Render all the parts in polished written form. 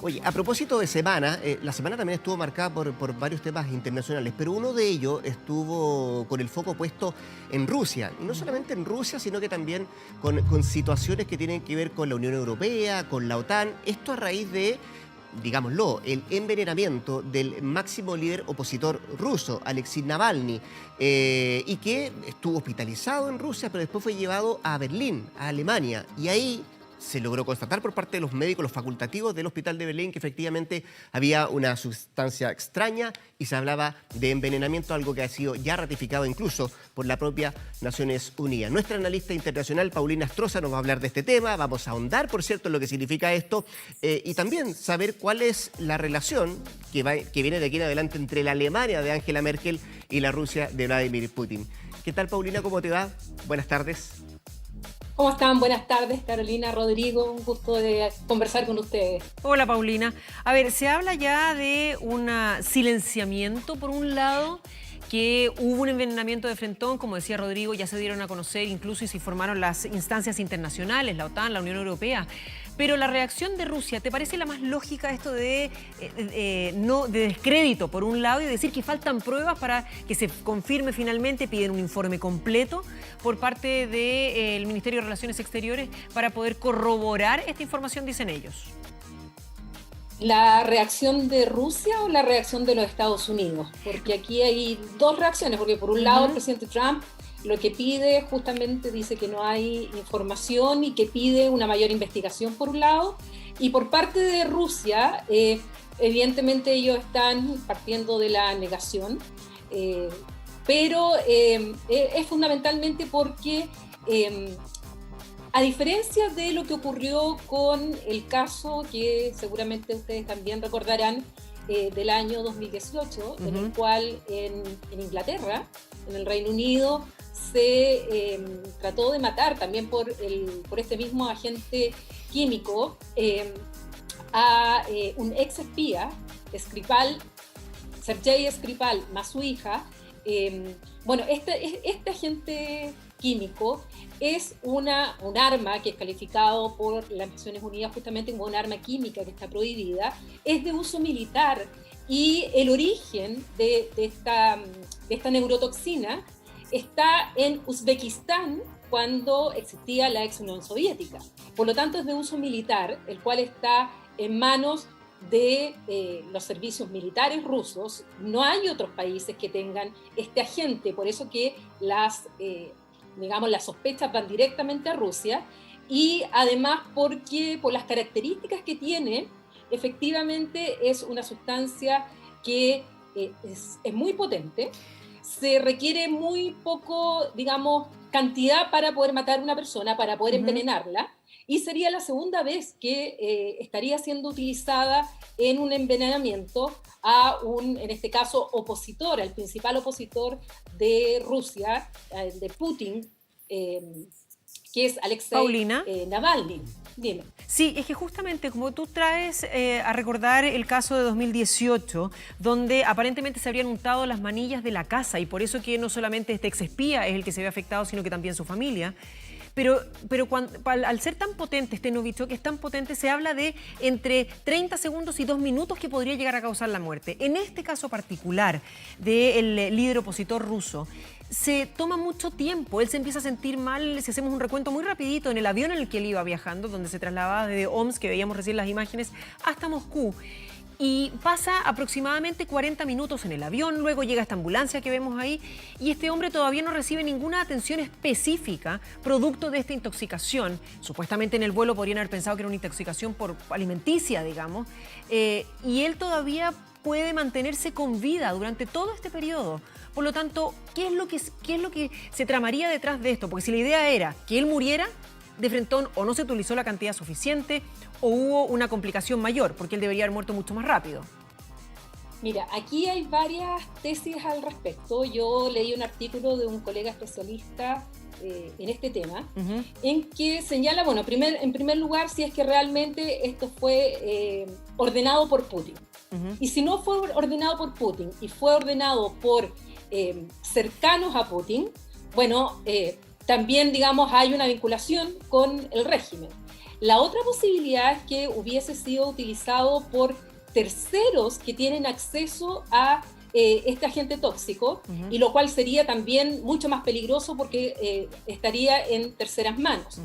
Oye, a propósito de semana, la semana también estuvo marcada por varios temas internacionales, pero uno de ellos estuvo con el foco puesto en Rusia. Y no solamente en Rusia, sino que también con situaciones que tienen que ver con la Unión Europea, con la OTAN. Esto a raíz de, digámoslo, el envenenamiento del máximo líder opositor ruso, Alexei Navalny, y que estuvo hospitalizado en Rusia, pero después fue llevado a Berlín, a Alemania, y ahí se logró constatar por parte de los médicos, los facultativos del hospital de Berlín, que efectivamente había una sustancia extraña y se hablaba de envenenamiento, algo que ha sido ya ratificado incluso por la propia Naciones Unidas. Nuestra analista internacional, Paulina Astroza, nos va a hablar de este tema. Vamos a ahondar, por cierto, en lo que significa esto y también saber cuál es la relación que viene de aquí en adelante entre la Alemania de Angela Merkel y la Rusia de Vladimir Putin. ¿Qué tal, Paulina? ¿Cómo te va? Buenas tardes. ¿Cómo están? Buenas tardes, Carolina, Rodrigo, un gusto de conversar con ustedes. Hola, Paulina. A ver, se habla ya de un silenciamiento, por un lado, que hubo un envenenamiento de Frentón, como decía Rodrigo, ya se dieron a conocer incluso y se informaron las instancias internacionales, la OTAN, la Unión Europea. Pero la reacción de Rusia, ¿te parece la más lógica esto de descrédito por un lado y decir que faltan pruebas para que se confirme finalmente? Piden un informe completo por parte del Ministerio de Relaciones Exteriores para poder corroborar esta información, dicen ellos. ¿La reacción de Rusia o la reacción de los Estados Unidos? Porque aquí hay dos reacciones, porque por un lado el presidente Trump lo que pide justamente dice que no hay información y que pide una mayor investigación por un lado, y por parte de Rusia, evidentemente ellos están partiendo de la negación, pero es fundamentalmente porque a diferencia de lo que ocurrió con el caso que seguramente ustedes también recordarán del año 2018, en el cual en Inglaterra, en el Reino Unido, se trató de matar también por este mismo agente químico a un ex espía, Sergei Skripal, más su hija. Bueno, este agente químico es un arma que es calificado por las Naciones Unidas justamente como un arma química que está prohibida, es de uso militar y el origen de esta neurotoxina está en Uzbekistán cuando existía la ex Unión Soviética. Por lo tanto es de uso militar, el cual está en manos de los servicios militares rusos. No hay otros países que tengan este agente, por eso que las sospechas van directamente a Rusia, y además porque por las características que tiene, efectivamente es una sustancia que es muy potente. Se requiere muy poco, cantidad para poder matar a una persona, para poder envenenarla, y sería la segunda vez que estaría siendo utilizada en un envenenamiento a un, en este caso, opositor, al principal opositor de Rusia, de Putin, que es Alexei Navalny. Dime. Sí, es que justamente como tú traes a recordar el caso de 2018, donde aparentemente se habrían untado las manillas de la casa y por eso que no solamente este exespía es el que se ve afectado, sino que también su familia. Pero al ser tan potente este Novichok, que es tan potente, se habla de entre 30 segundos y 2 minutos que podría llegar a causar la muerte. En este caso particular del líder opositor ruso, se toma mucho tiempo, él se empieza a sentir mal, si hacemos un recuento muy rapidito, en el avión en el que él iba viajando, donde se trasladaba desde Omsk, que veíamos recién las imágenes, hasta Moscú. Y pasa aproximadamente 40 minutos en el avión, luego llega esta ambulancia que vemos ahí y este hombre todavía no recibe ninguna atención específica producto de esta intoxicación. Supuestamente en el vuelo podrían haber pensado que era una intoxicación por alimenticia, digamos, y él todavía puede mantenerse con vida durante todo este periodo. Por lo tanto, ¿qué es lo que se tramaría detrás de esto? Porque si la idea era que él muriera de frentón, o no se utilizó la cantidad suficiente o hubo una complicación mayor, porque él debería haber muerto mucho más rápido. Mira, aquí hay varias tesis al respecto. Yo leí un artículo de un colega especialista en este tema, en que señala, bueno, en primer lugar, si es que realmente esto fue ordenado por Putin. Y si no fue ordenado por Putin y fue ordenado por cercanos a Putin, bueno, también, hay una vinculación con el régimen. La otra posibilidad es que hubiese sido utilizado por terceros que tienen acceso a este agente tóxico, y lo cual sería también mucho más peligroso porque estaría en terceras manos.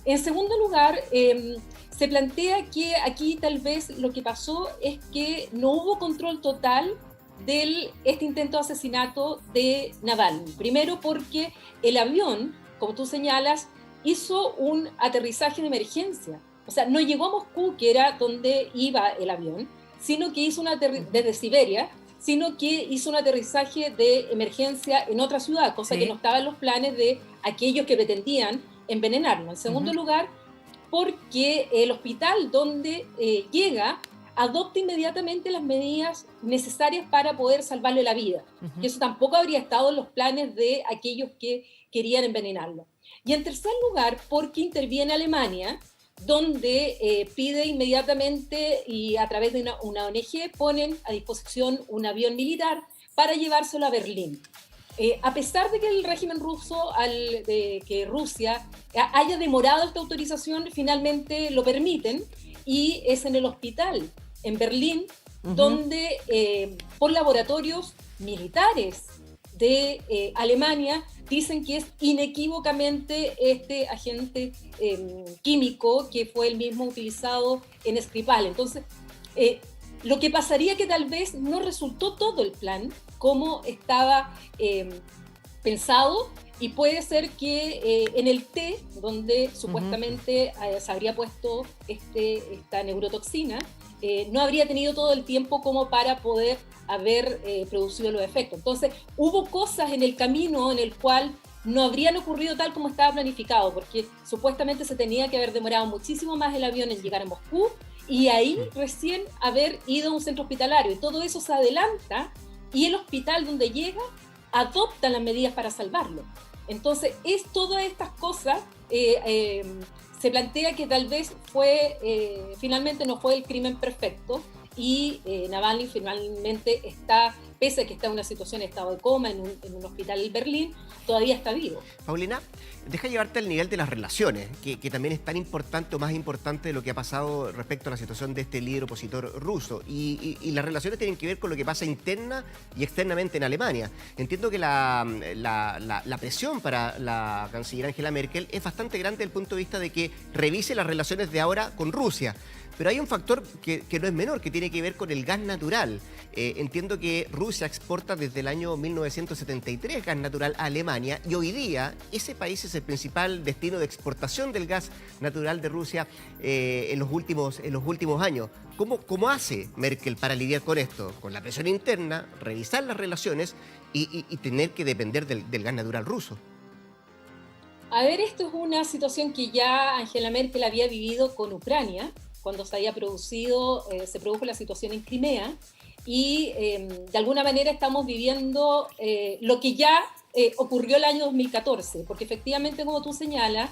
En segundo lugar, se plantea que aquí tal vez lo que pasó es que no hubo control total de este intento de asesinato de Navalny. Primero porque el avión, como tú señalas, hizo un aterrizaje de emergencia. O sea, no llegó a Moscú, que era donde iba el avión, sino que hizo desde Siberia, sino que hizo un aterrizaje de emergencia en otra ciudad, cosa que no estaba en los planes de aquellos que pretendían envenenarlo. En segundo lugar, porque el hospital donde llega adopta inmediatamente las medidas necesarias para poder salvarle la vida. Y eso tampoco habría estado en los planes de aquellos que querían envenenarlo. Y en tercer lugar, porque interviene Alemania, donde pide inmediatamente y a través de una ONG ponen a disposición un avión militar para llevárselo a Berlín. A pesar de que el régimen ruso, que Rusia haya demorado esta autorización, finalmente lo permiten, y es en el hospital en Berlín donde por laboratorios militares de Alemania dicen que es inequívocamente este agente químico que fue el mismo utilizado en Skripal. Entonces, lo que pasaría que tal vez no resultó todo el plan como estaba pensado, y puede ser que en el té, donde supuestamente se habría puesto esta neurotoxina, no habría tenido todo el tiempo como para poder haber producido los efectos. Entonces, hubo cosas en el camino en el cual no habrían ocurrido tal como estaba planificado, porque supuestamente se tenía que haber demorado muchísimo más el avión en llegar a Moscú, y ahí recién haber ido a un centro hospitalario, y todo eso se adelanta, y el hospital donde llega adopta las medidas para salvarlo. Entonces, todas estas cosas, se plantea que tal vez finalmente no fue el crimen perfecto, y Navalny finalmente está, pese a que está en una situación de estado de coma en un hospital en Berlín, todavía está vivo. Paulina, deja llevarte al nivel de las relaciones, que también es tan importante o más importante de lo que ha pasado respecto a la situación de este líder opositor ruso. Y las relaciones tienen que ver con lo que pasa interna y externamente en Alemania. Entiendo que la presión para la canciller Angela Merkel es bastante grande desde el punto de vista de que revise las relaciones de ahora con Rusia. Pero hay un factor que no es menor, que tiene que ver con el gas natural. Entiendo que Rusia exporta desde el año 1973 gas natural a Alemania, y hoy día ese país es el principal destino de exportación del gas natural de Rusia en los últimos años. ¿Cómo hace Merkel para lidiar con esto? Con la presión interna, revisar las relaciones y tener que depender del gas natural ruso. A ver, esto es una situación que ya Angela Merkel había vivido con Ucrania, cuando se produjo la situación en Crimea, y de alguna manera estamos viviendo lo que ya ocurrió el año 2014, porque efectivamente, como tú señalas,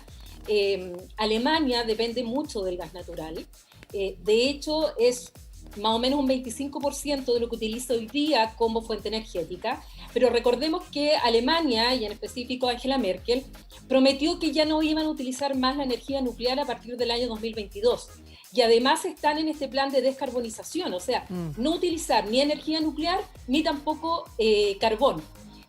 Alemania depende mucho del gas natural. De hecho, es más o menos un 25% de lo que utiliza hoy día como fuente energética, pero recordemos que Alemania, y en específico Angela Merkel, prometió que ya no iban a utilizar más la energía nuclear a partir del año 2022. Y además están en este plan de descarbonización, o sea, no utilizar ni energía nuclear ni tampoco carbón.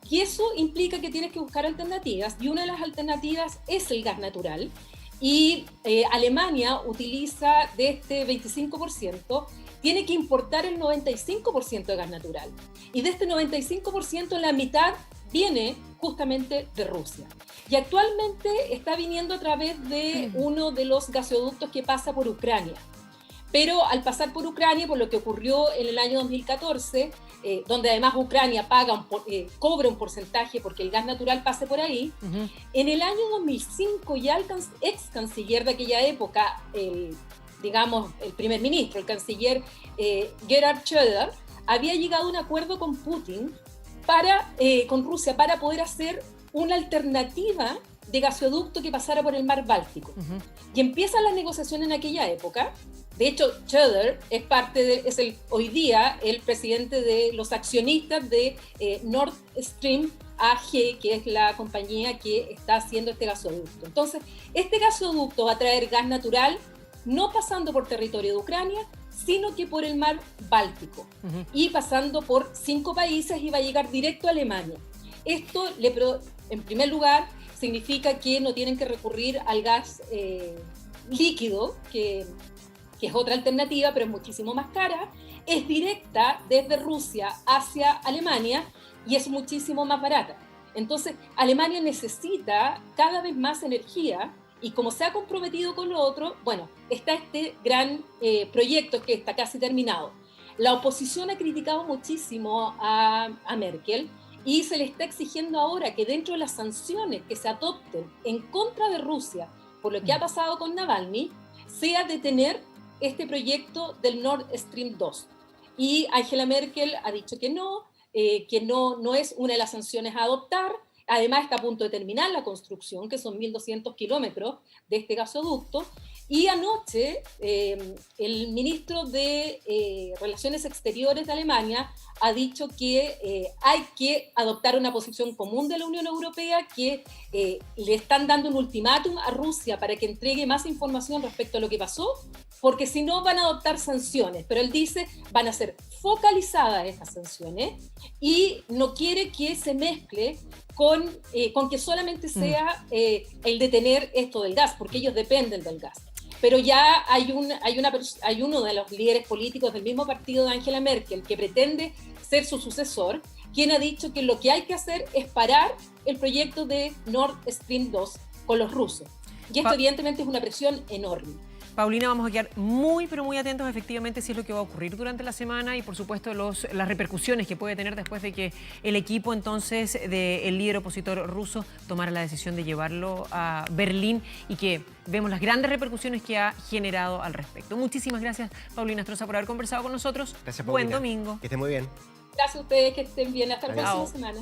Y eso implica que tienes que buscar alternativas, y una de las alternativas es el gas natural. Y Alemania utiliza de este 25%, tiene que importar el 95% de gas natural. Y de este 95%, la mitad viene justamente de Rusia. Y actualmente está viniendo a través de uno de los gasoductos que pasa por Ucrania. Pero al pasar por Ucrania, por lo que ocurrió en el año 2014, donde además Ucrania cobra un porcentaje porque el gas natural pase por ahí, en el año 2005 ya el ex canciller de aquella época, el primer ministro, el canciller Gerhard Schröder, había llegado a un acuerdo con Putin con Rusia para poder hacer una alternativa de gasoducto que pasara por el mar Báltico. Y empiezan las negociaciones en aquella época. De hecho, Schröder hoy día el presidente de los accionistas de Nord Stream AG, que es la compañía que está haciendo este gasoducto. Entonces, este gasoducto va a traer gas natural no pasando por territorio de Ucrania, sino que por el mar Báltico y pasando por 5 países y va a llegar directo a Alemania. Esto, en primer lugar, significa que no tienen que recurrir al gas líquido, que es otra alternativa, pero es muchísimo más cara. Es directa desde Rusia hacia Alemania y es muchísimo más barata. Entonces, Alemania necesita cada vez más energía y como se ha comprometido con lo otro, bueno, está este gran proyecto que está casi terminado. La oposición ha criticado muchísimo a Merkel y se le está exigiendo ahora que dentro de las sanciones que se adopten en contra de Rusia por lo que ha pasado con Navalny, sea detener este proyecto del Nord Stream 2. Y Angela Merkel ha dicho que no es una de las sanciones a adoptar. Además está a punto de terminar la construcción, que son 1.200 kilómetros de este gasoducto. Y anoche el ministro de Relaciones Exteriores de Alemania ha dicho que hay que adoptar una posición común de la Unión Europea, que le están dando un ultimátum a Rusia para que entregue más información respecto a lo que pasó, porque si no van a adoptar sanciones. Pero él dice van a ser focalizadas estas sanciones y no quiere que se mezcle con que solamente sea el detener esto del gas, porque ellos dependen del gas. Pero ya hay uno de los líderes políticos del mismo partido de Angela Merkel que pretende ser su sucesor, quien ha dicho que lo que hay que hacer es parar el proyecto de Nord Stream 2 con los rusos. Y esto evidentemente es una presión enorme. Paulina, vamos a quedar muy, pero muy atentos efectivamente si es lo que va a ocurrir durante la semana y por supuesto las repercusiones que puede tener después de que el equipo entonces del líder opositor ruso tomara la decisión de llevarlo a Berlín y que vemos las grandes repercusiones que ha generado al respecto. Muchísimas gracias, Paulina Astroza, por haber conversado con nosotros. Gracias, Paulina. Buen domingo. Que esté muy bien. Gracias a ustedes, que estén bien. Hasta la próxima semana.